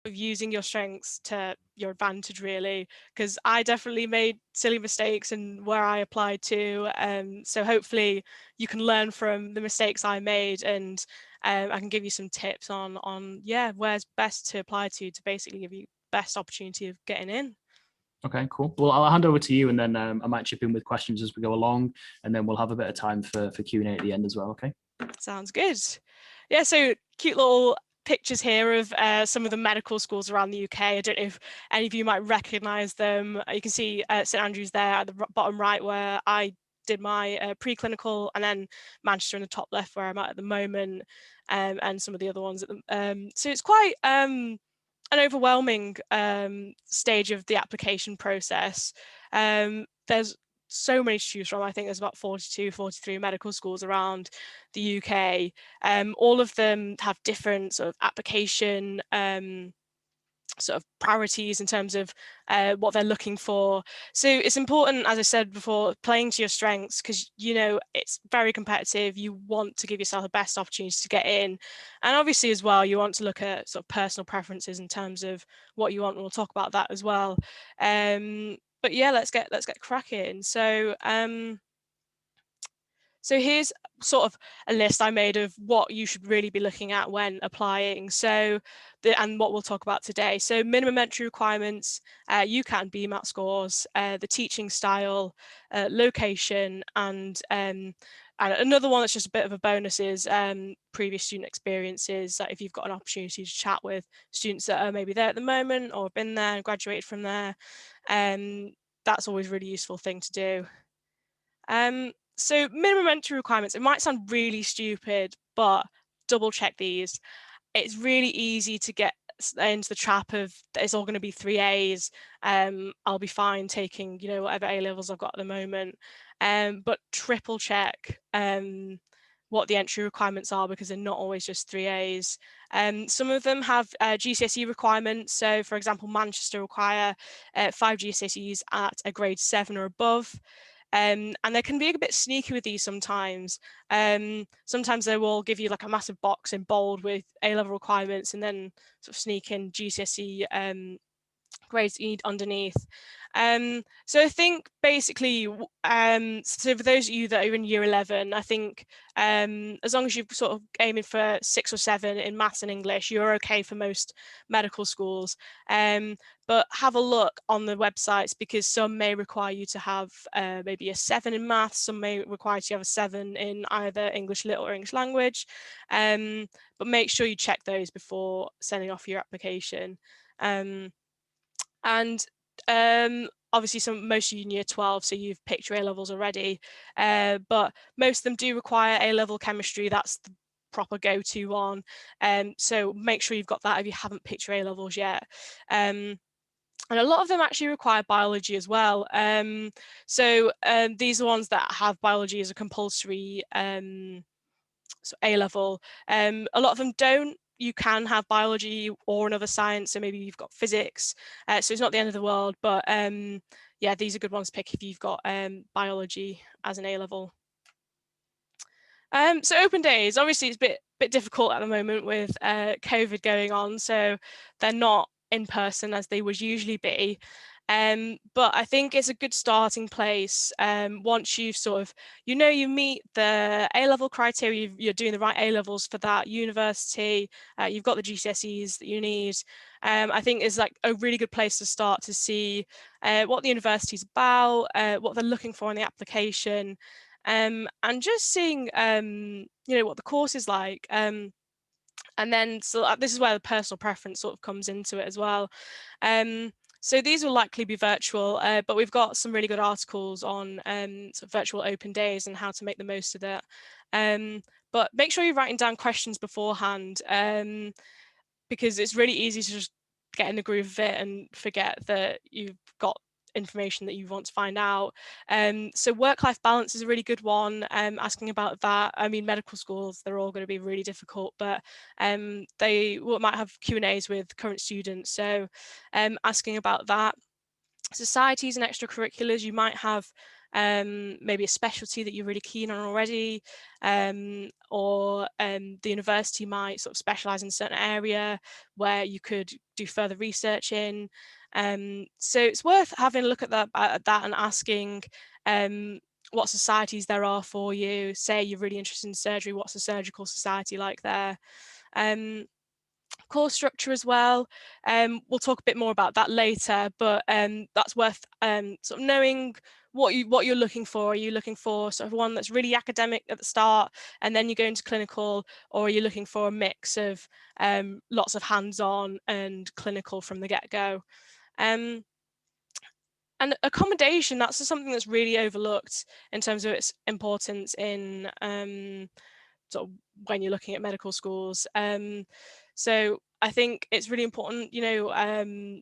of using your strengths to your advantage, really, because I definitely made silly mistakes and where I applied to. So hopefully you can learn from the mistakes I made, and I can give you some tips on yeah, where's best to apply to basically give you best opportunity of getting in. Okay, cool. Well, I'll hand over to you, and then I might chip in with questions as we go along, and then we'll have a bit of time for Q&A at the end as well. Okay. Sounds good. Yeah, so cute little pictures here of some of the medical schools around the UK. I don't know if any of you might recognise them. You can see St Andrews there at the bottom right where I did my preclinical, and then Manchester in the top left where I'm at the moment, and some of the other ones. So it's quite an overwhelming stage of the application process. There's so many to choose from. I think there's about 42, 43 medical schools around the UK. All of them have different sort of application sort of priorities in terms of what they're looking for. So it's important, as I said before, playing to your strengths, because you know it's very competitive. You want to give yourself the best opportunities to get in, and obviously as well you want to look at sort of personal preferences in terms of what you want, and we'll talk about that as well. But yeah, let's get cracking. So here's sort of a list I made of what you should really be looking at when applying. And what we'll talk about today. So minimum entry requirements, UCAT and BMAT scores, the teaching style, location, and another one that's just a bit of a bonus is previous student experiences. That if you've got an opportunity to chat with students that are maybe there at the moment or been there and graduated from there, that's always a really useful thing to do. So minimum entry requirements, it might sound really stupid, but double check these. It's really easy to get into the trap of it's all going to be 3As. I'll be fine taking, you know, whatever A levels I've got at the moment. But triple check what the entry requirements are, because they're not always just 3As. Some of them have GCSE requirements. So for example, Manchester require 5 GCSEs at a grade 7 or above. And they can be a bit sneaky with these sometimes. Sometimes they will give you like a massive box in bold with A-level requirements, and then sort of sneak in GCSE grades that you need underneath. So I think basically, so for those of you that are in year 11, I think as long as you're sort of aiming for 6 or 7 in maths and English, you're okay for most medical schools. But have a look on the websites, because some may require you to have maybe a 7 in maths, some may require you to have a 7 in either English Lit or English Language. But make sure you check those before sending off your application. And obviously most of you in year 12, so you've picked your A levels already, but most of them do require A level chemistry. That's the proper go-to one. So make sure you've got that if you haven't picked your A levels yet. And a lot of them actually require biology as well. These are ones that have biology as a compulsory so A level. A lot of them don't. You can have biology or another science, so maybe you've got physics. So it's not the end of the world, but yeah, these are good ones to pick if you've got biology as an A level. So open days, obviously it's a bit difficult at the moment with COVID going on, so they're not in person as they would usually be. But I think it's a good starting place once you've sort of, you meet the A-level criteria, you're doing the right A-levels for that university, you've got the GCSEs that you need. I think is like a really good place to start to see what the university's about, what they're looking for in the application, and just seeing what the course is like. And then this is where the personal preference sort of comes into it as well. So these will likely be virtual, but we've got some really good articles on sort of virtual open days and how to make the most of that. But make sure you're writing down questions beforehand, because it's really easy to just get in the groove of it and forget that you've got information that you want to find out. So work-life balance is a really good one, asking about that. I mean, medical schools, they're all going to be really difficult, but they might have Q&As with current students, so asking about that. Societies and extracurriculars, you might have maybe a specialty that you're really keen on already, or the university might sort of specialize in a certain area where you could do further research in. So it's worth having a look at that and asking what societies there are for you. Say you're really interested in surgery, what's a surgical society like there? Course structure as well. We'll talk a bit more about that later, but that's worth sort of knowing what you're looking for. Are you looking for sort of one that's really academic at the start and then you go into clinical, or are you looking for a mix of lots of hands-on and clinical from the get-go? And accommodation, that's something that's really overlooked in terms of its importance in sort of when you're looking at medical schools. So I think it's really important, you know,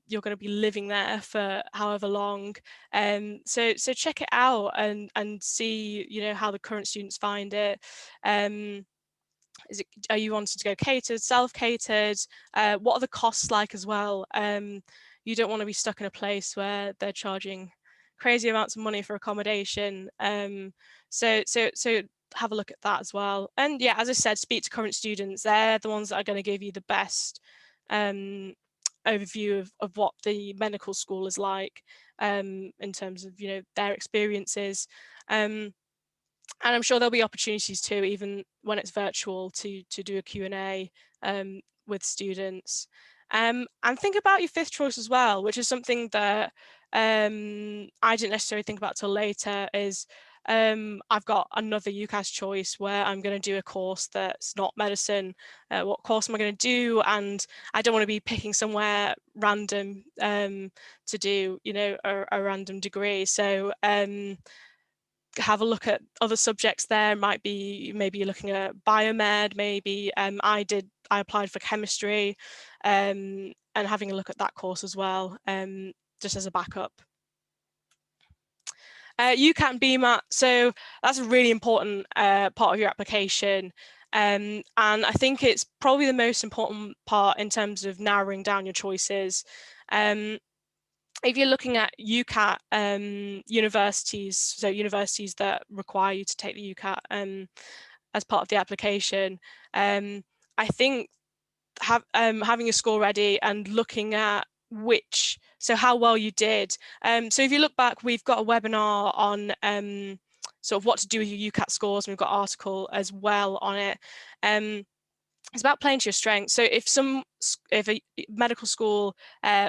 you're going to be living there for however long. So check it out and see, you know, how the current students find it. Are you wanting to go catered, self-catered? What are the costs like as well? You don't want to be stuck in a place where they're charging crazy amounts of money for accommodation. So have a look at that as well. And yeah, as I said, speak to current students. They're the ones that are going to give you the best overview of what the medical school is like, in terms of, you know, their experiences. And I'm sure there'll be opportunities too, even when it's virtual, to do a Q&A with students. And think about your fifth choice as well, which is something that I didn't necessarily think about till later, is I've got another UCAS choice where I'm going to do a course that's not medicine. What course am I going to do? And I don't want to be picking somewhere random to do, you know, a random degree. So have a look at other subjects there. Maybe you're looking at biomed, maybe I applied for chemistry, and having a look at that course as well, just as a backup. UCAT and BMAT, so that's a really important part of your application. And I think it's probably the most important part in terms of narrowing down your choices. If you're looking at UCAT universities, so universities that require you to take the UCAT as part of the application, I think having a score ready and looking at so how well you did. So if you look back, we've got a webinar on sort of what to do with your UCAT scores, and we've got an article as well on it. It's about playing to your strengths. So if a medical school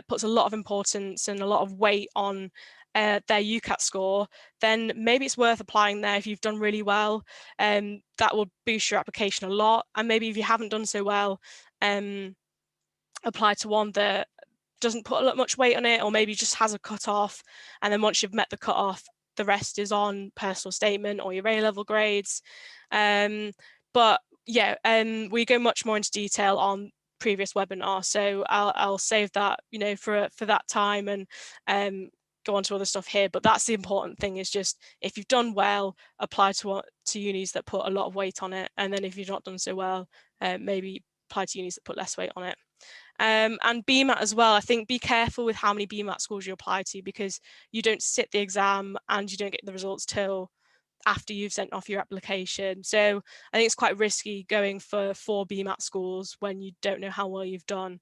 puts a lot of importance and a lot of weight on their UCAT score, then maybe it's worth applying there if you've done really well. That will boost your application a lot. And maybe if you haven't done so well, apply to one that doesn't put much weight on it, or maybe just has a cut-off, and then once you've met the cut-off, the rest is on personal statement or your A-level grades. But yeah, we go much more into detail on previous webinar, so I'll save that, you know, for that time, and go on to other stuff here. But that's the important thing, is just if you've done well, apply to unis that put a lot of weight on it, and then if you've not done so well, maybe apply to unis that put less weight on it. And BMAT as well, I think be careful with how many BMAT schools you apply to, because you don't sit the exam and you don't get the results till after you've sent off your application. So I think it's quite risky going for 4 BMAT schools when you don't know how well you've done.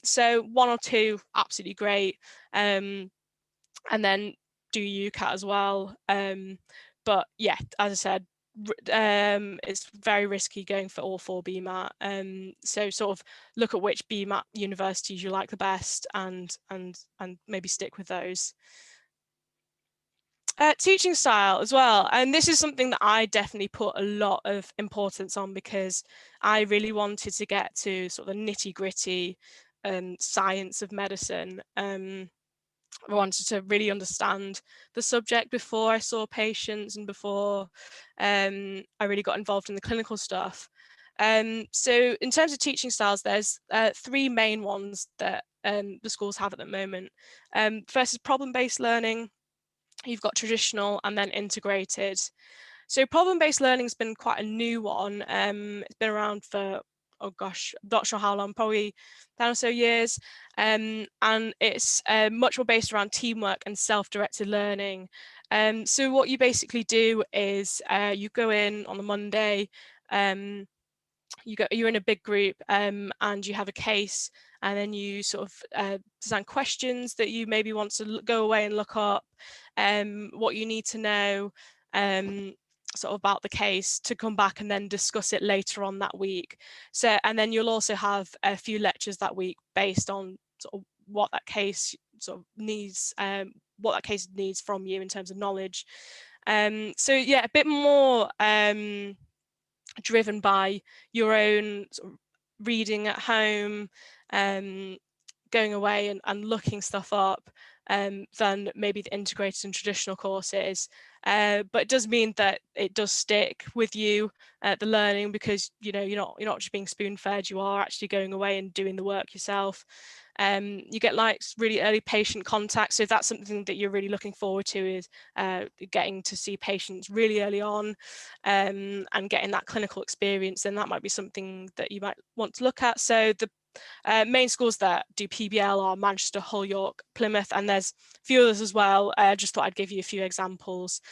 So 1 or 2, absolutely great. And then do UCAT as well. But yeah, as I said, it's very risky going for all 4 BMAT. So sort of look at which BMAT universities you like the best, and maybe stick with those. Teaching style as well, and this is something that I definitely put a lot of importance on, because I really wanted to get to sort of the nitty-gritty science of medicine. I wanted to really understand the subject before I saw patients and before I really got involved in the clinical stuff. So in terms of teaching styles, there's 3 main ones that the schools have at the moment. First is problem-based learning. You've got traditional, and then integrated. So problem-based learning has been quite a new one. It's been around for, oh gosh, I'm not sure how long, probably 10 or so years. And it's much more based around teamwork and self-directed learning. So what you basically do is you go in on a Monday, you're in a big group, and you have a case, and then you sort of design questions that you maybe want to go away and look up, what you need to know, sort of about the case, to come back and then discuss it later on that week. So, and then you'll also have a few lectures that week based on sort of what that case sort of needs, what that case needs from you in terms of knowledge. So yeah, a bit more driven by your own sort of reading at home, going away and looking stuff up, than maybe the integrated and traditional courses. But it does mean that it does stick with you, the learning, because you're not just being spoon fed, you are actually going away and doing the work yourself. You get like really early patient contact, so if that's something that you're really looking forward to, is getting to see patients really early on, and getting that clinical experience, then that might be something that you might want to look at. So the main schools that do PBL are Manchester, Hull, York, Plymouth, and there's a few others as well. I just thought I'd give you a few examples.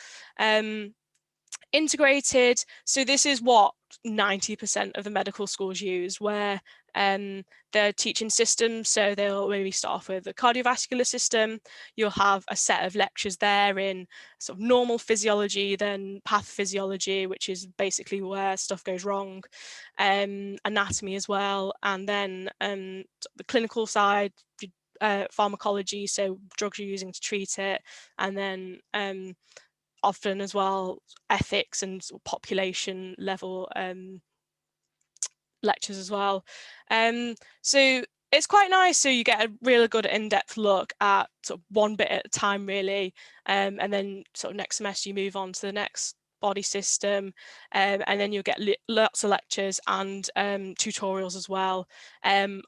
Integrated, so this is what 90% of the medical schools use, where their teaching system, so they'll maybe start off with the cardiovascular system. You'll have a set of lectures there in sort of normal physiology, then pathophysiology, which is basically where stuff goes wrong, anatomy as well, and then the clinical side, pharmacology, so drugs you're using to treat it, and then often as well ethics and sort of population level lectures as well. So it's quite nice, so you get a really good in-depth look at sort of one bit at a time, really, and then sort of next semester you move on to the next body system, and then you'll get lots of lectures and tutorials as well,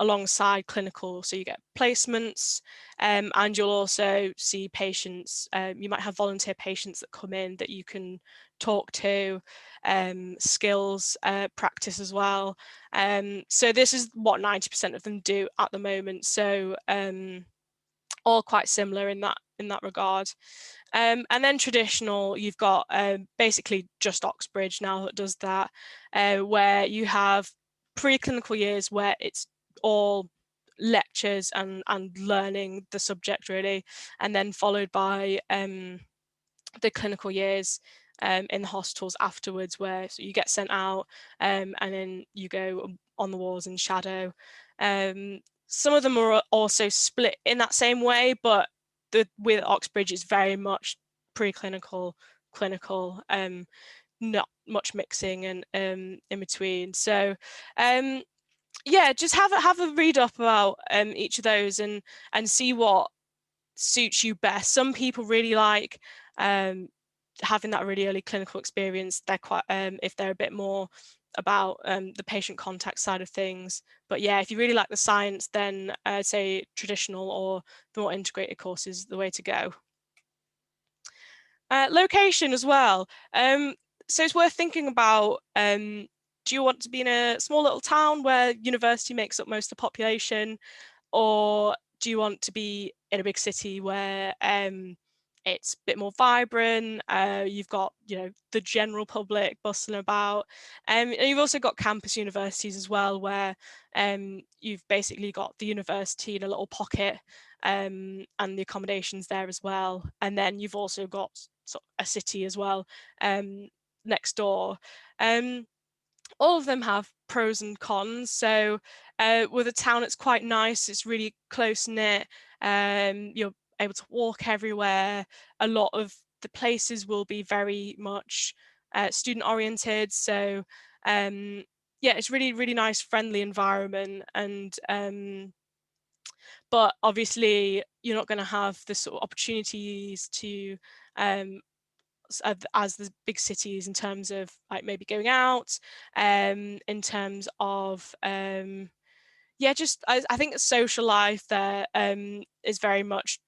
alongside clinical, so you get placements, and you'll also see patients. You might have volunteer patients that come in that you can talk to, skills practice as well. So this is what 90% of them do at the moment. So all quite similar in that regard. And then traditional, you've got basically just Oxbridge now that does that, where you have preclinical years where it's all lectures and learning the subject, really, and then followed by the clinical years in the hospitals afterwards, where so you get sent out, and then you go on the wards and shadow. Some of them are also split in that same way, but with Oxbridge it's very much preclinical, clinical, not much mixing and in between. So yeah, just have a read up about each of those and see what suits you best. Some people really like having that really early clinical experience. They're quite if they're a bit more about the patient contact side of things. But yeah, if you really like the science, then I'd say traditional or the more integrated course is the way to go. Location as well. So it's worth thinking about, do you want to be in a small little town where university makes up most of the population, or do you want to be in a big city where it's a bit more vibrant, you've got the general public bustling about, and you've also got campus universities as well, where you've basically got the university in a little pocket, and the accommodations there as well, and then you've also got sort of a city as well next door. All of them have pros and cons. So with a town, it's quite nice, it's really close knit, you're able to walk everywhere. A lot of the places will be very much student oriented, so yeah, it's really nice, friendly environment. And but obviously you're not going to have the sort of opportunities to as the big cities, in terms of like maybe going out, in terms of yeah, just I think social life there is very much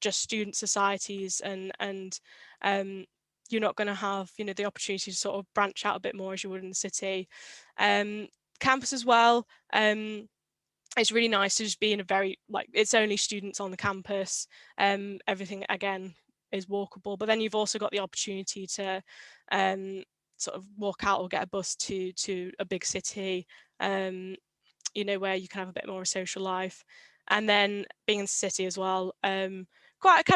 just student societies, and you're not going to have the opportunity to sort of branch out a bit more as you would in the city. Campus as well, it's really nice to just be in a very, like, it's only students on the campus, everything again is walkable, but then you've also got the opportunity to sort of walk out or get a bus to a big city, you know, where you can have a bit more of a social life. And then being in the city as well, can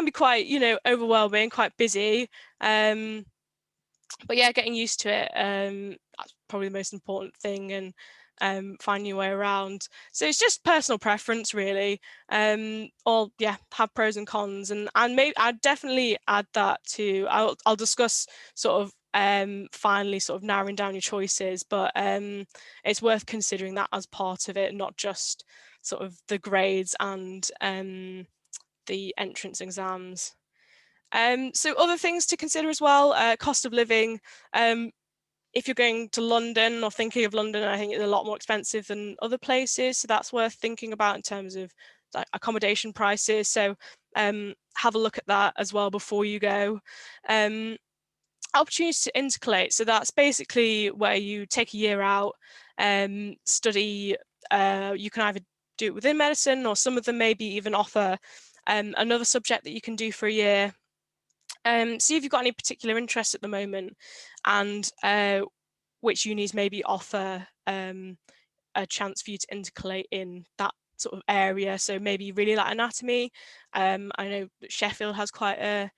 be quite, you know, overwhelming, quite busy. But yeah, getting used to it, that's probably the most important thing, and finding your way around. So it's just personal preference, really. Or yeah, have pros and cons, and maybe I'd definitely add that to. I'll discuss sort of finally sort of narrowing down your choices, but it's worth considering that as part of it, not just sort of the grades and the entrance exams. So other things to consider as well, cost of living. If you're going to London or thinking of London, I think it's a lot more expensive than other places. So that's worth thinking about in terms of like accommodation prices. So have a look at that as well before you go. Opportunities to intercalate. So that's basically where you take a year out, study. You can either do it within medicine, or some of them maybe even offer another subject that you can do for a year. See if you've got any particular interests at the moment, and which unis maybe offer a chance for you to intercalate in that sort of area. So maybe you really like anatomy. I know that Sheffield has quite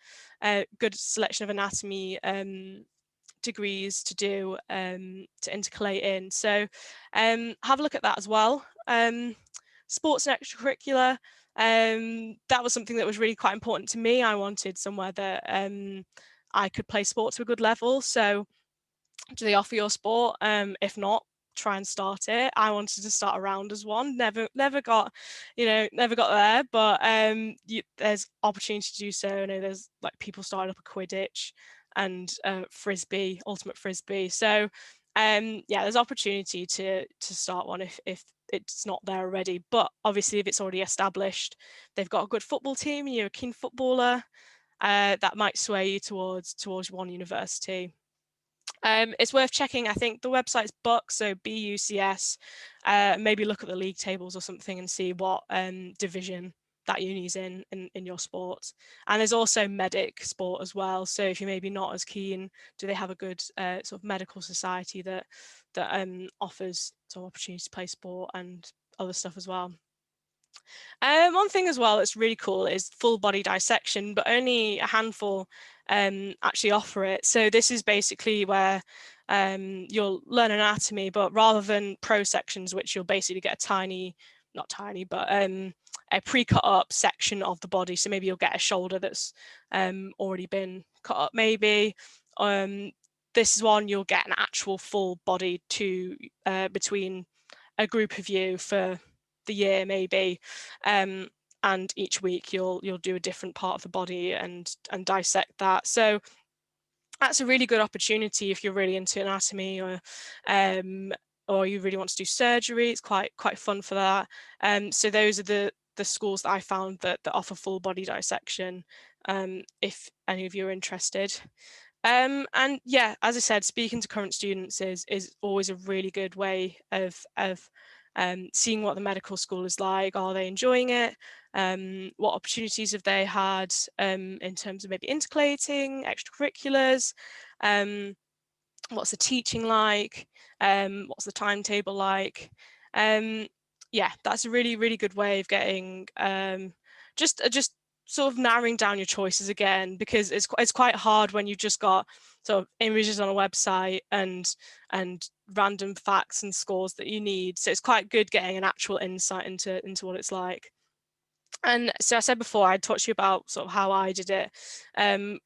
a good selection of anatomy degrees to do to intercalate in. So have a look at that as well. Sports and extracurricular. That was something that was really quite important to me. I wanted somewhere that I could play sport to a good level. So do they offer your sport? If not, try and start it. I wanted to start around as one. Never got, never got there. But there's opportunity to do so. I know there's like people starting up a Quidditch and frisbee, ultimate frisbee. So yeah, there's opportunity to start one if it's not there already. But obviously, if it's already established, they've got a good football team, and you're a keen footballer, that might sway you towards one university. It's worth checking. I think the website's BUCS, so BUCS. Maybe look at the league tables or something and see what division that uni's in your sport. And there's also medic sport as well. So if you're maybe not as keen, do they have a good sort of medical society that offers some opportunity to play sport and other stuff as well? One thing as well that's really cool is full body dissection, but only a handful actually offer it. So this is basically where you'll learn anatomy, but rather than pro sections, which you'll basically get a tiny, not tiny, but a pre-cut up section of the body. So maybe you'll get a shoulder that's already been cut up maybe. This is one you'll get an actual full body to between a group of you for the year maybe, and each week you'll do a different part of the body and dissect that. So that's a really good opportunity if you're really into anatomy, or you really want to do surgery. It's quite fun for that. So those are the schools that I found that offer full body dissection, if any of you are interested. And yeah, as I said, speaking to current students is always a really good way of seeing what the medical school is like. Are they enjoying it? What opportunities have they had in terms of maybe intercalating, extracurriculars? What's the teaching like? What's the timetable like? Yeah, that's a really good way of getting just sort of narrowing down your choices again, because it's quite hard when you've just got sort of images on a website and random facts and scores that you need. So it's quite good getting an actual insight into what it's like. And so I said before, I talked to you about sort of how I did it.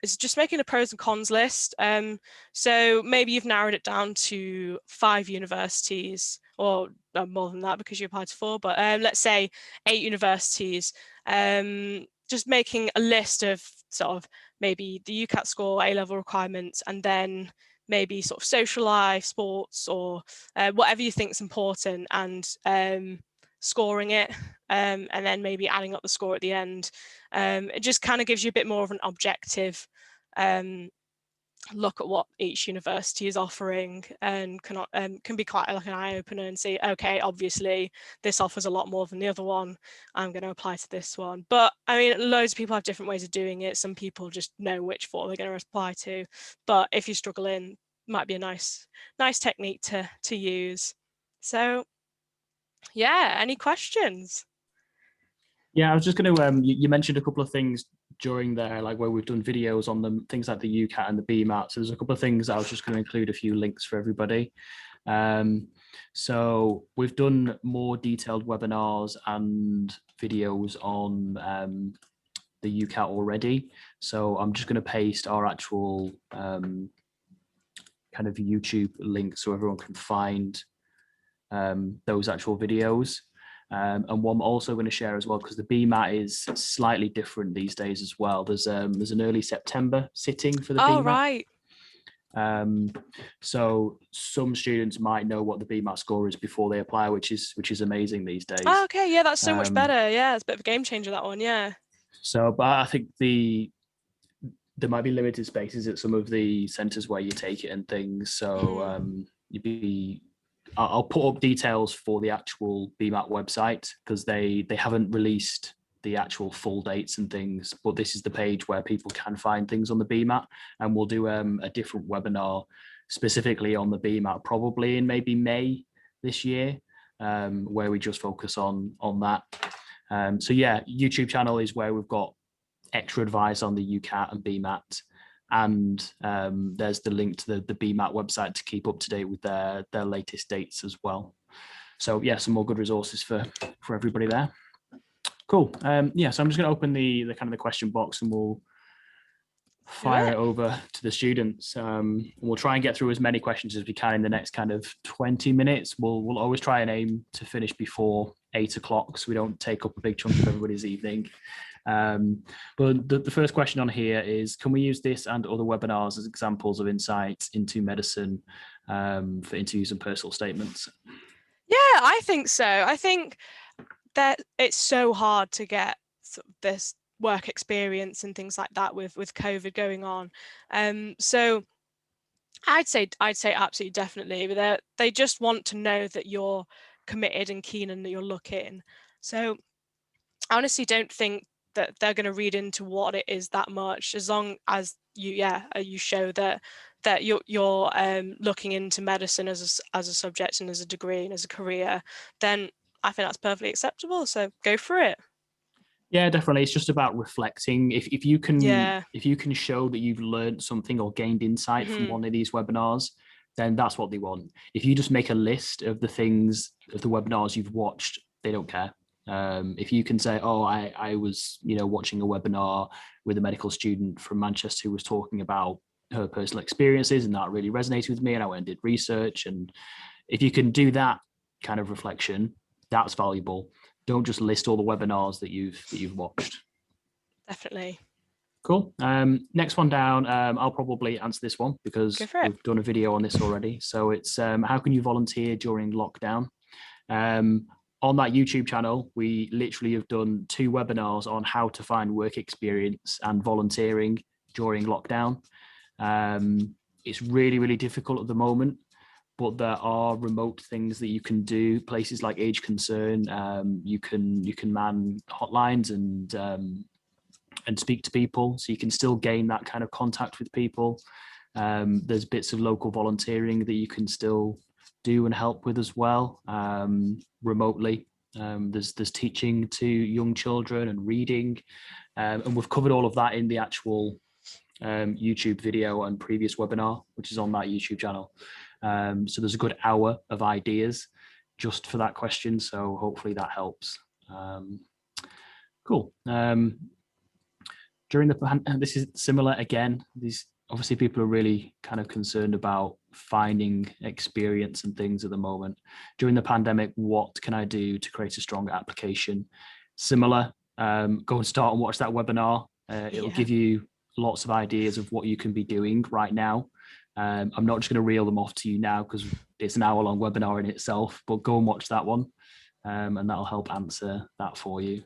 It's just making a pros and cons list. So maybe you've narrowed it down to 5 universities, or more than that because you applied to 4, but let's say 8 universities. Just making a list of sort of maybe the UCAT score, A-level requirements, and then maybe sort of social life, sports, or whatever you think is important, and scoring it, and then maybe adding up the score at the end. It just kind of gives you a bit more of an objective look at what each university is offering, and can be quite like an eye-opener, and see, okay, obviously this offers a lot more than the other one, I'm going to apply to this one. But I mean, loads of people have different ways of doing it. Some people just know which form they're going to apply to, but if you're struggling, might be a nice technique to use. So yeah, any questions? Yeah, I was just going to, you mentioned a couple of things during there, like where we've done videos on them, things like the UCAT and the BMAT. So there's a couple of things I was just going to include a few links for everybody. So we've done more detailed webinars and videos on the UCAT already. So I'm just going to paste our actual kind of YouTube link so everyone can find those actual videos. And what I'm also going to share as well, because the BMAT is slightly different these days as well. There's an early September sitting for the BMAT. Right. So some students might know what the BMAT score is before they apply, which is amazing these days. Oh, okay, yeah, that's so much better. Yeah, it's a bit of a game changer, that one. Yeah. So, but I think there might be limited spaces at some of the centres where you take it and things. So I'll put up details for the actual BMAT website, because they haven't released the actual full dates and things, but this is the page where people can find things on the BMAT, and we'll do a different webinar specifically on the BMAT, probably in maybe May this year, where we just focus on that. So yeah, YouTube channel is where we've got extra advice on the UCAT and BMAT. And there's the link to the BMAT website to keep up to date with their latest dates as well. So yeah, some more good resources for everybody there. Cool. Yeah, so I'm just going to open the kind of the question box, and we'll fire it over to the students. We'll try and get through as many questions as we can in the next kind of 20 minutes. We'll always try and aim to finish before 8 o'clock, so we don't take up a big chunk of everybody's evening. But the first question on here is, can we use this and other webinars as examples of insights into medicine for interviews and personal statements? Yeah, I think so. I think that it's so hard to get this work experience and things like that with COVID going on. So I'd say absolutely, definitely. But they just want to know that you're committed and keen and that you're looking. So I honestly don't think that they're going to read into what it is that much, as long as you show that you're looking into medicine as a subject and as a degree and as a career. Then I think that's perfectly acceptable. So go for it. Yeah, definitely. It's just about reflecting. If you can show that you've learned something or gained insight from one of these webinars, then that's what they want. If you just make a list of the things of the webinars you've watched, they don't care. If you can say, oh, I was watching a webinar with a medical student from Manchester who was talking about her personal experiences, and that really resonated with me, and I went and did research. And if you can do that kind of reflection, that's valuable. Don't just list all the webinars that you've watched. Definitely. Cool. Next one down, I'll probably answer this one because we've done a video on this already. So it's how can you volunteer during lockdown? On that YouTube channel, we literally have done 2 webinars on how to find work experience and volunteering during lockdown. It's really, really difficult at the moment, but there are remote things that you can do. Places like Age Concern, you can man hotlines and speak to people, so you can still gain that kind of contact with people. There's bits of local volunteering that you can still do and help with as well, remotely. There's teaching to young children and reading, and we've covered all of that in the actual YouTube video and previous webinar, which is on that YouTube channel. So there's a good hour of ideas just for that question, so hopefully that helps. Cool. During this is similar again. These obviously people are really kind of concerned about finding experience and things at the moment. During the pandemic, what can I do to create a stronger application? Similar, go and start and watch that webinar. It'll give you lots of ideas of what you can be doing right now. I'm not just going to reel them off to you now because it's an hour-long webinar in itself, but go and watch that one, and that'll help answer that for you.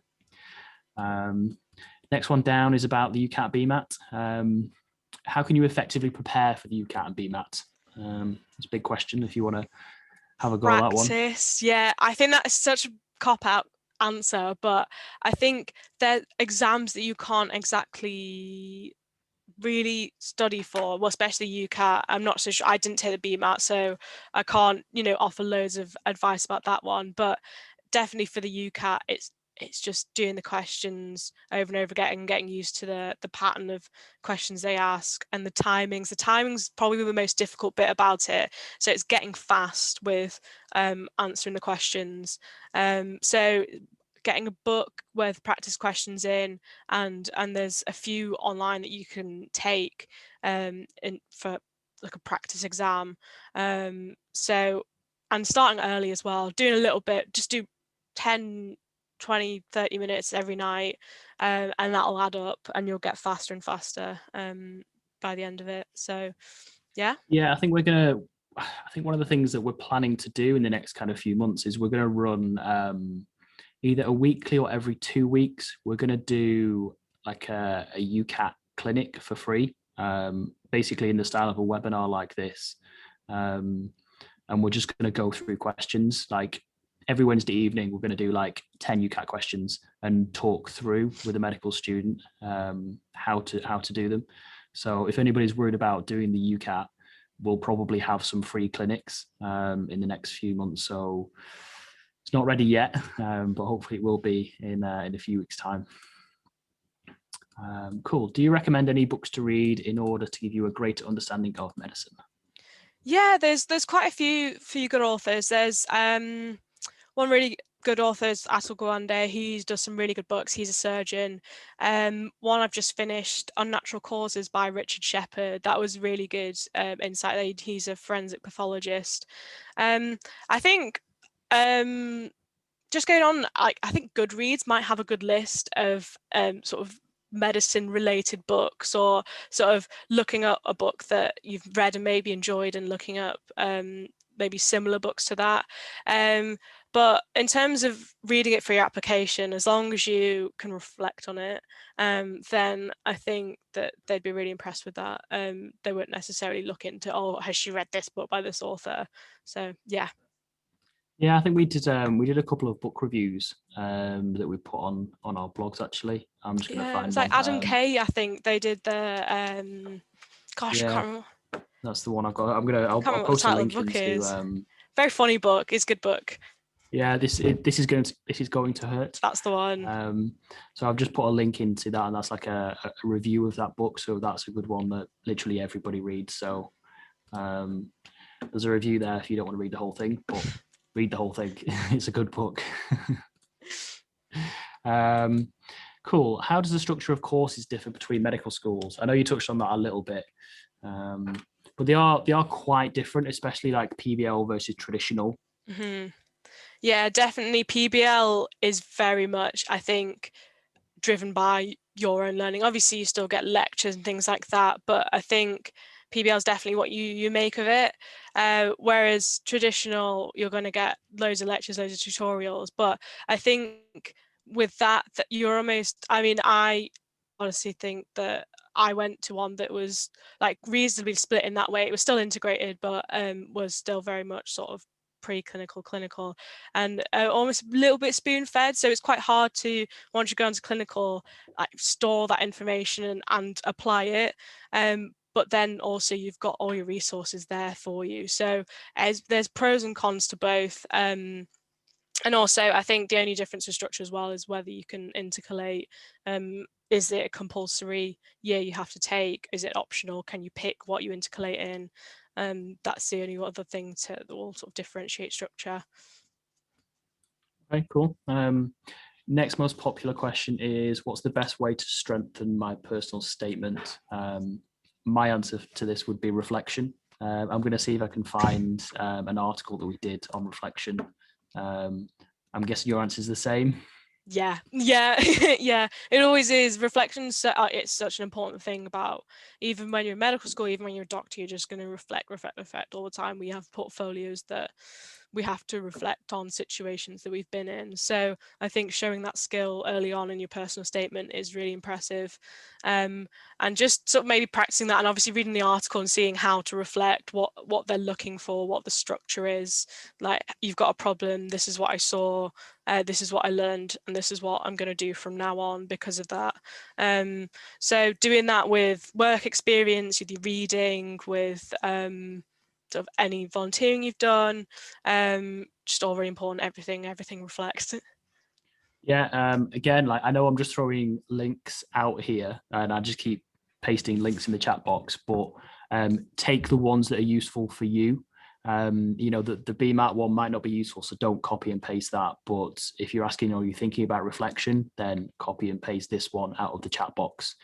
Next one down is about the UCAT BMAT. how can you effectively prepare for the UCAT and BMAT? It's a big question if you want to have a go at that one. Practice, yeah. I think that is such a cop-out answer, but I think they're exams that you can't exactly really study for, well, especially UCAT. I'm not so sure, I didn't take the BMAT, so I can't, offer loads of advice about that one, but definitely for the UCAT, it's just doing the questions over and over again and getting used to the pattern of questions they ask and the timings. The timings probably the most difficult bit about it. So it's getting fast with answering the questions. So getting a book with practice questions in, and there's a few online that you can take for like a practice exam. So, and starting early as well, doing a little bit, just do 10, 20, 30 minutes every night, and that'll add up and you'll get faster and faster by the end of it. So yeah. I think one of the things that we're planning to do in the next kind of few months is we're going to run either a weekly or every 2 weeks. We're going to do like a UCAT clinic for free, basically in the style of a webinar like this. And we're just going to go through questions. Like every Wednesday evening, we're going to do like 10 UCAT questions and talk through with a medical student how to do them. So if anybody's worried about doing the UCAT, we'll probably have some free clinics in the next few months. So it's not ready yet, but hopefully it will be in a few weeks' time. Cool. Do you recommend any books to read in order to give you a greater understanding of medicine? Yeah, there's quite a few good authors. There's one really good author is Atul Gawande. He does some really good books. He's a surgeon. One I've just finished, Unnatural Causes by Richard Shepherd. That was really good insight. He's a forensic pathologist. I think just going on, I think Goodreads might have a good list of sort of medicine related books, or sort of looking up a book that you've read and maybe enjoyed and looking up maybe similar books to that. But in terms of reading it for your application, as long as you can reflect on it, then I think that they'd be really impressed with that. They wouldn't necessarily look into, oh, has she read this book by this author? So yeah. Yeah, I think we did a couple of book reviews that we put on our blogs. Actually, I'm just going to find it's one. like Adam Kay, I think they did the gosh, I can't remember. That's the one I've got. I'll Can't remember what the post a title of link the book into. is. Very funny book. It's a good book. Yeah, this is going to hurt. That's the one. So I've just put a link into that, and that's like a review of that book. So that's a good one that literally everybody reads. So there's a review there if you don't want to read the whole thing, but read the whole thing. It's a good book. Cool. How does the structure of courses differ between medical schools? I know you touched on that a little bit, but they are quite different, especially like PBL versus traditional. Mm-hmm. Yeah, definitely. PBL is very much, I think, driven by your own learning. Obviously, you still get lectures and things like that, but I think PBL is definitely what you make of it. Whereas traditional, you're going to get loads of lectures, loads of tutorials. But I think with that you're almost, I mean, I honestly think that I went to one that was like reasonably split in that way. It was still integrated, but was still very much sort of pre-clinical, clinical, and almost a little bit spoon-fed. So it's quite hard to, once you go into clinical, like store that information and apply it. But then also you've got all your resources there for you. So there's pros and cons to both. And also, I think the only difference with structure as well is whether you can intercalate. Is it a compulsory year you have to take? Is it optional? Can you pick what you intercalate in? That's the only other thing that will sort of differentiate structure. Okay, cool. Next most popular question is, what's the best way to strengthen my personal statement? My answer to this would be reflection. I'm going to see if I can find an article that we did on reflection. I'm guessing your answer is the same. Yeah. Yeah. It always is. Reflection, it's such an important thing about, even when you're in medical school, even when you're a doctor, you're just going to reflect all the time. We have portfolios that we have to reflect on situations that we've been in. So I think showing that skill early on in your personal statement is really impressive. And just sort of maybe practicing that, and obviously reading the article and seeing how to reflect what they're looking for, what the structure is. Like, you've got a problem, this is what I saw, this is what I learned, and this is what I'm going to do from now on because of that. So doing that with work experience, with your reading, with sort of any volunteering you've done, just all very important. Everything reflects. Yeah. Again, like, I know I'm just throwing links out here, and I just keep pasting links in the chat box, but take the ones that are useful for you. The BMAT one might not be useful, so don't copy and paste that. But if you're asking or you're thinking about reflection, then copy and paste this one out of the chat box.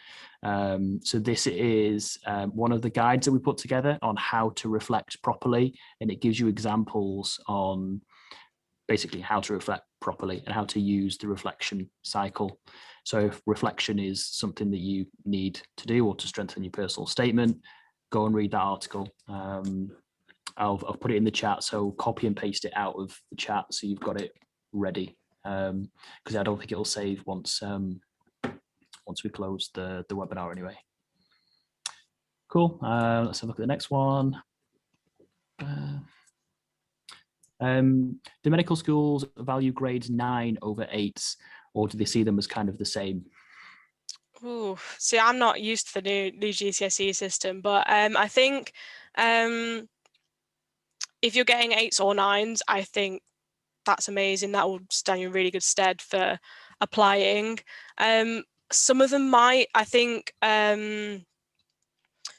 So this is one of the guides that we put together on how to reflect properly, and it gives you examples on basically how to reflect properly and how to use the reflection cycle. So if reflection is something that you need to do or to strengthen your personal statement, go and read that article. I'll put it in the chat, so copy and paste it out of the chat so you've got it ready, because I don't think it'll save once we close the webinar anyway. Cool. Let's have a look at the next one. Do medical schools value grades 9 over 8s, or do they see them as kind of the same? Ooh, see, I'm not used to the new GCSE system, but I think if you're getting 8s or 9s, I think that's amazing. That will stand you in really good stead for applying. Some of them might, I think,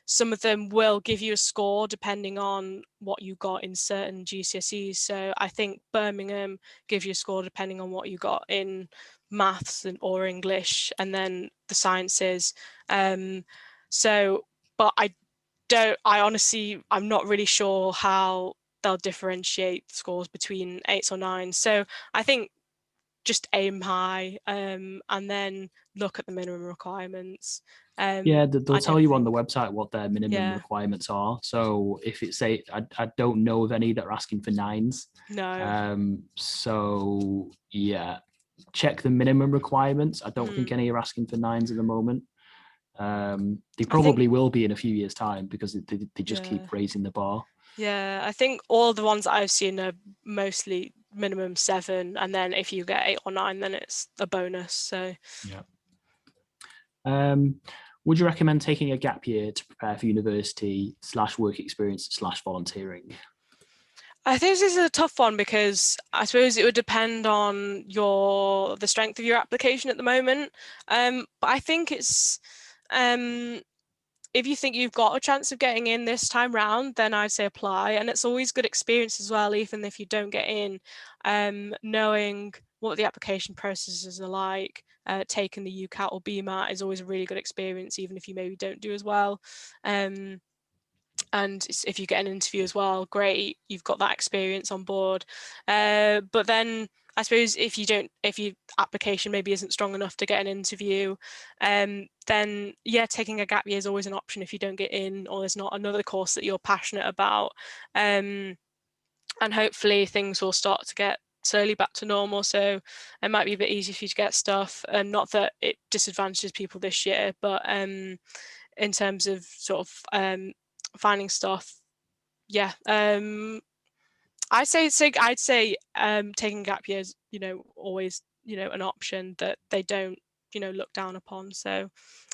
some of them will give you a score depending on what you got in certain GCSEs. So I think Birmingham gives you a score depending on what you got in maths or English, and then the sciences. But I'm not really sure how they'll differentiate scores between 8s or 9s. So I think just aim high, and then look at the minimum requirements. Yeah, they'll I tell don't you on the think, website what their minimum yeah, requirements are. So if it's I don't know of any that are asking for 9s. no. So yeah, check the minimum requirements. I don't think any are asking for 9s at the moment. They I think, probably will be in a few years' time, because they just yeah, keep raising the bar. yeah. I think all the ones that I've seen are mostly minimum 7, and then if you get 8 or 9, then it's a bonus. So Yeah. Would you recommend taking a gap year to prepare for university / work experience / volunteering? I think this is a tough one, because I suppose it would depend on the strength of your application at the moment. But I think it's if you think you've got a chance of getting in this time round, then I'd say apply. And it's always good experience as well, even if you don't get in, knowing what the application processes are like. Taking the UCAT or BMAT is always a really good experience, even if you maybe don't do as well. And if you get an interview as well, great, you've got that experience on board. But then I suppose if your application maybe isn't strong enough to get an interview, then yeah, taking a gap year is always an option if you don't get in, or there's not another course that you're passionate about. And hopefully things will start to get slowly back to normal, so it might be a bit easier for you to get stuff. And not that it disadvantages people this year, but in terms of sort of finding stuff, yeah, I'd say taking gap years, always, an option that they don't, look down upon. So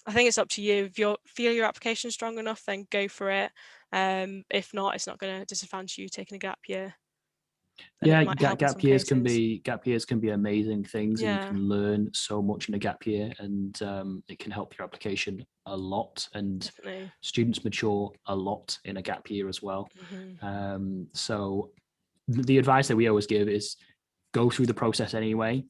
I think it's up to you. If you feel your application is strong enough, then go for it. If not, it's not going to disadvantage you taking a gap year, and it Yeah, might help in some gap years cases. can be amazing things, and you Yeah, can learn so much in a gap year, and it can help your application a lot, and definitely. students mature a lot in a gap year as well. Hmm. So the advice that we always give is go through the process anyway.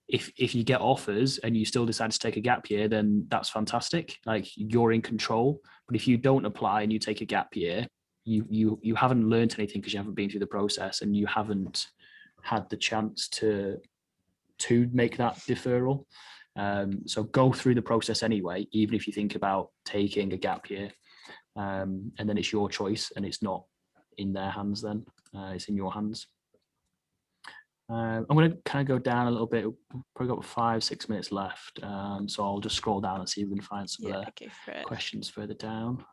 If you get offers and you still decide to take a gap year, then that's fantastic. Like, you're in control. But if you don't apply and you take a gap year, you haven't learned anything, because you haven't been through the process and you haven't had the chance to make that deferral. So go through the process anyway, even if you think about taking a gap year, and then it's your choice, and it's not in their hands. Then it's in your hands. I'm going to kind of go down a little bit. We've probably got 5-6 minutes left. So I'll just scroll down and see if we can find some of the go for it. questions further down.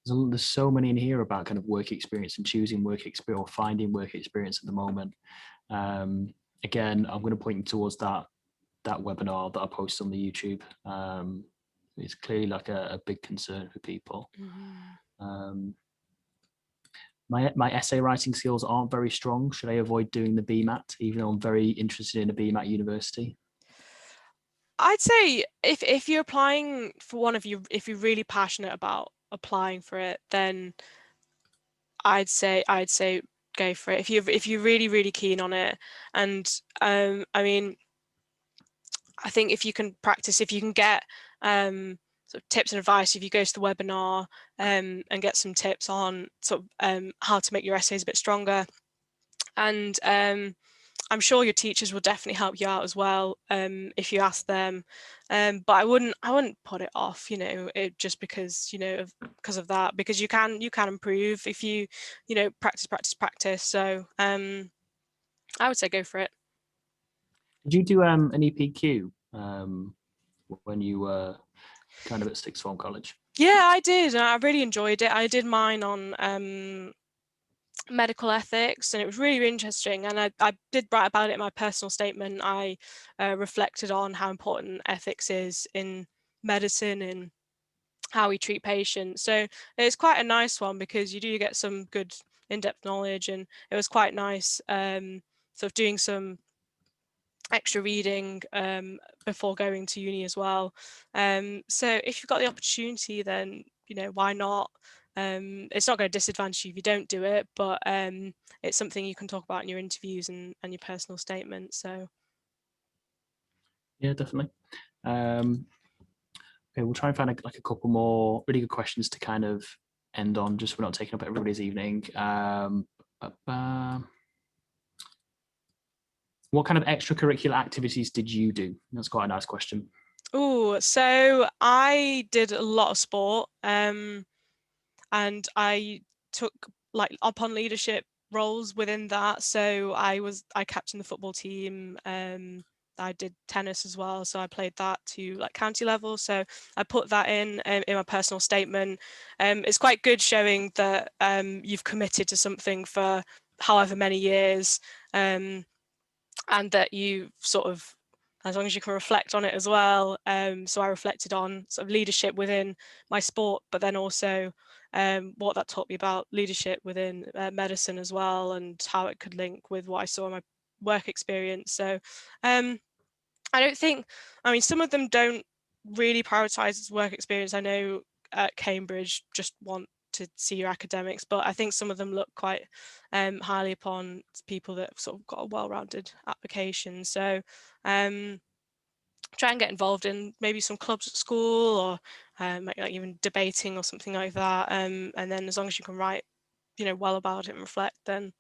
There's so many in here about kind of work experience and choosing work experience or finding work experience at the moment. Again, I'm going to point you towards that webinar that I posted on the YouTube. It's clearly like a big concern for people. My essay writing skills aren't very strong. Should I avoid doing the BMAT, even though I'm very interested in a BMAT university? I'd say if you're applying for one of you, if you're really passionate about applying for it, then I'd say go for it. If you're really keen on it, and I mean, I think if you can practice, if you can get sort of tips and advice, if you go to the webinar and get some tips on sort of how to make your essays a bit stronger, and I'm sure your teachers will definitely help you out as well if you ask them. But I wouldn't put it off, just because because of that, because you can improve if you practice. So I would say go for it. Did you do an EPQ when you were kind of at sixth form college? Yeah, I did. I really enjoyed it. I did mine on medical ethics, and it was really interesting, and I did write about it in my personal statement. I reflected on how important ethics is in medicine and how we treat patients. So it's quite a nice one because you do get some good in-depth knowledge, and it was quite nice sort of doing some extra reading before going to uni as well. So if you've got the opportunity, then why not? It's not going to disadvantage you if you don't do it, but it's something you can talk about in your interviews and your personal statement. So yeah, definitely. Okay, we'll try and find a couple more really good questions to kind of end on, just so we're not taking up everybody's evening. What kind of extracurricular activities did you do? That's quite a nice question. Oh, so I did a lot of sport, and I took up on leadership roles within that. So I captained the football team. I did tennis as well, so I played that to county level. So I put that in my personal statement. It's quite good showing that you've committed to something for however many years, and that you sort of, as long as you can reflect on it as well. So I reflected on sort of leadership within my sport, but then also what that taught me about leadership within medicine as well, and how it could link with what I saw in my work experience. So I don't think, some of them don't really prioritize work experience. I know at Cambridge just want to see your academics, but I think some of them look quite highly upon people that sort of got a well-rounded application. So try and get involved in maybe some clubs at school, or like even debating or something like that. And then as long as you can write, well about it and reflect, then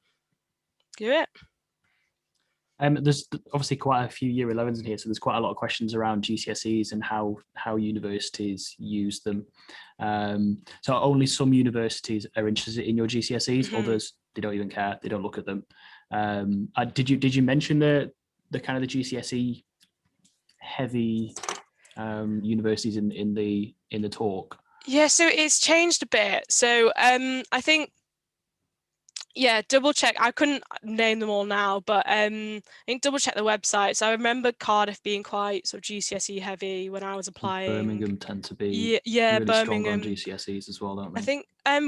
do it. There's obviously quite a few year 11s in here, so there's quite a lot of questions around GCSEs and how universities use them. So only some universities are interested in your GCSEs. Mm-hmm. Others, they don't even care. They don't look at them. Did you mention the kind of the GCSE heavy universities in the talk? Yeah, so it's changed a bit. So I think, yeah, double check. I couldn't name them all now, but I think double check the websites. I remember Cardiff being quite sort of GCSE heavy when I was applying. Birmingham tend to be really Birmingham strong on GCSEs as well, don't they? I think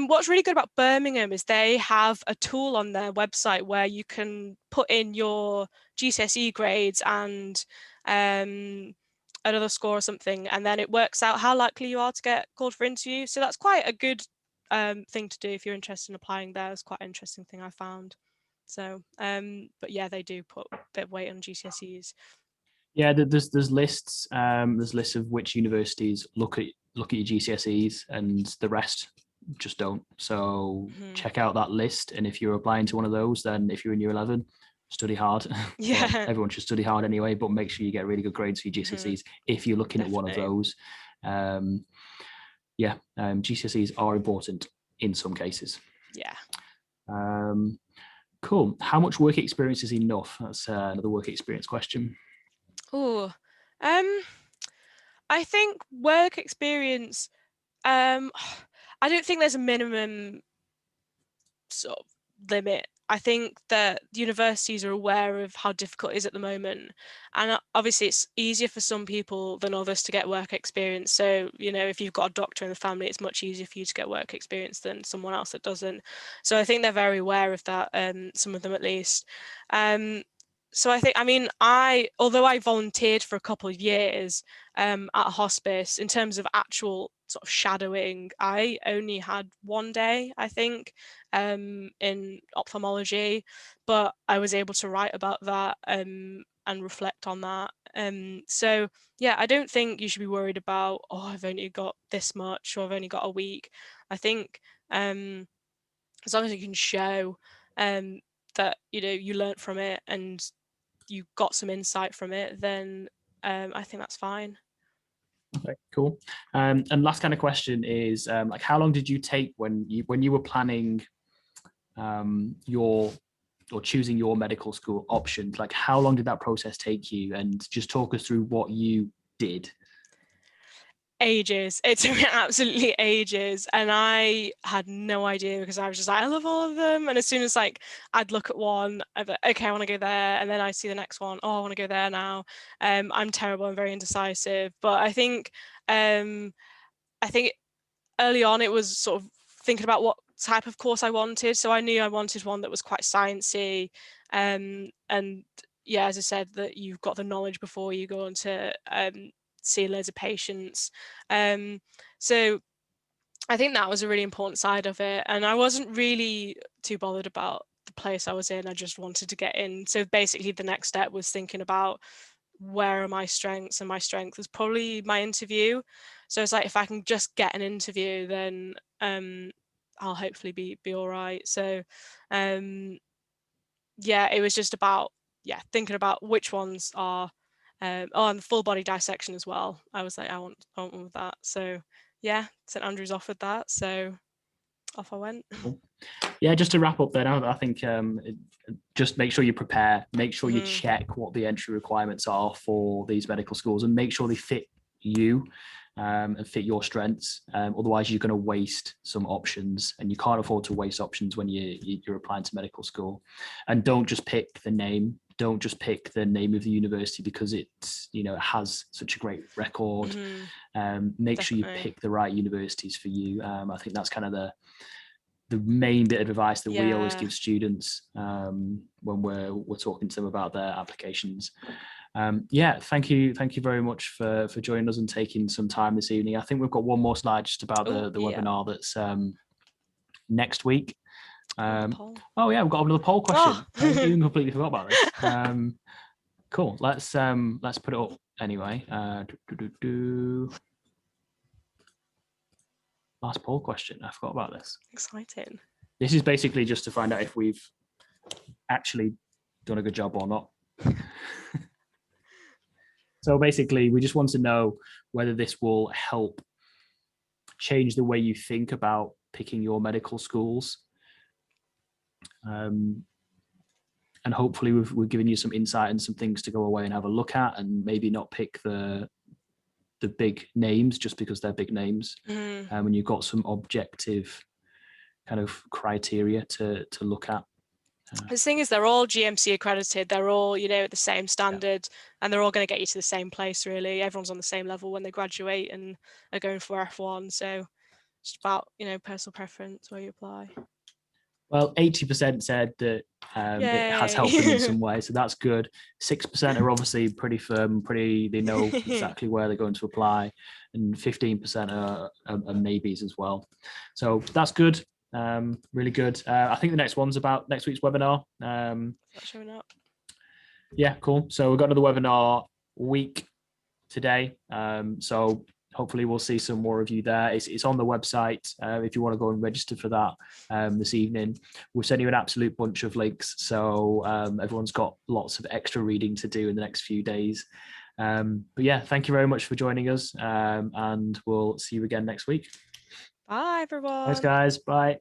what's really good about Birmingham is they have a tool on their website where you can put in your GCSE grades and another score or something, and then it works out how likely you are to get called for interview. So that's quite a good thing to do if you're interested in applying there. It's quite an interesting thing I found. So but yeah, they do put a bit of weight on GCSEs. Yeah, there's lists. There's lists of which universities look at your GCSEs, and the rest just don't. So check out that list, and if you're applying to one of those, then if you're in year 11, study hard. Yeah, well, everyone should study hard anyway, but make sure you get really good grades for your GCSEs if you're looking at one of those. GCSEs are important in some cases. Yeah. Cool. How much work experience is enough? That's another work experience question. Oh, I think work experience, I don't think there's a minimum sort of limit. I think that universities are aware of how difficult it is at the moment. And obviously it's easier for some people than others to get work experience. So, if you've got a doctor in the family, it's much easier for you to get work experience than someone else that doesn't. So I think they're very aware of that, some of them at least. So I think, although I volunteered for a couple of years at a hospice, in terms of actual sort of shadowing, I only had one day, I think, in ophthalmology, but I was able to write about that and reflect on that. So yeah, I don't think you should be worried about, I've only got this much, or I've only got a week. I think as long as you can show that you learnt from it and you got some insight from it, then I think that's fine. Okay, cool. And last kind of question is like, how long did you take when you were planning choosing your medical school options? Like, how long did that process take you? And just talk us through what you did. Ages. It took me absolutely ages, and I had no idea, because I was just like, I love all of them, and as soon as I'd look at one, I'd be like, okay, I want to go there, and then I see the next one, I want to go there now. I'm terrible, I'm very indecisive, but I think early on it was sort of thinking about what type of course I wanted. So I knew I wanted one that was quite sciencey, and yeah, as I said, that you've got the knowledge before you go on to see loads of patients. So I think that was a really important side of it, and I wasn't really too bothered about the place I was in. I just wanted to get in. So basically the next step was thinking about, where are my strengths, and my strength was probably my interview. So it's like, if I can just get an interview, then I'll hopefully be all right. So yeah, it was just about thinking about which ones are and the full body dissection as well. I was like, I want one with that. So yeah, St Andrews offered that, so off I went. Cool. Yeah, just to wrap up then, I think just make sure you prepare, make sure you check what the entry requirements are for these medical schools, and make sure they fit you and fit your strengths. Otherwise, you're going to waste some options, and you can't afford to waste options when you're applying to medical school. And don't just pick the name. Don't just pick the name of the university because it's, it has such a great record. Make sure you pick the right universities for you. I think that's kind of the main bit of advice that we always give students when we're talking to them about their applications. Thank you very much for joining us and taking some time this evening. I think we've got one more slide just about the webinar that's next week. We've got another poll question. I even completely forgot about this. Cool. Let's put it up anyway. Last poll question. I forgot about this. Exciting. This is basically just to find out if we've actually done a good job or not. So basically, we just want to know whether this will help change the way you think about picking your medical schools. And hopefully we've given you some insight and some things to go away and have a look at, and maybe not pick the big names just because they're big names. When you've got some objective kind of criteria to look at. The thing is, they're all GMC accredited. They're all, at the same standard, and they're all going to get you to the same place, really. Everyone's on the same level when they graduate and are going for F1. So it's about, personal preference where you apply. Well, 80% said that it has helped them in some way, so that's good. 6% are obviously pretty firm, they know exactly where they're going to apply, and 15% are maybes as well. So that's good, really good. I think the next one's about next week's webinar. Showing up. Yeah, cool. So we've got another webinar week today. So hopefully we'll see some more of you there. It's on the website if you want to go and register for that this evening. We'll send you an absolute bunch of links, so everyone's got lots of extra reading to do in the next few days. But yeah, thank you very much for joining us, and we'll see you again next week. Bye, Thanks, everyone. guys. Bye.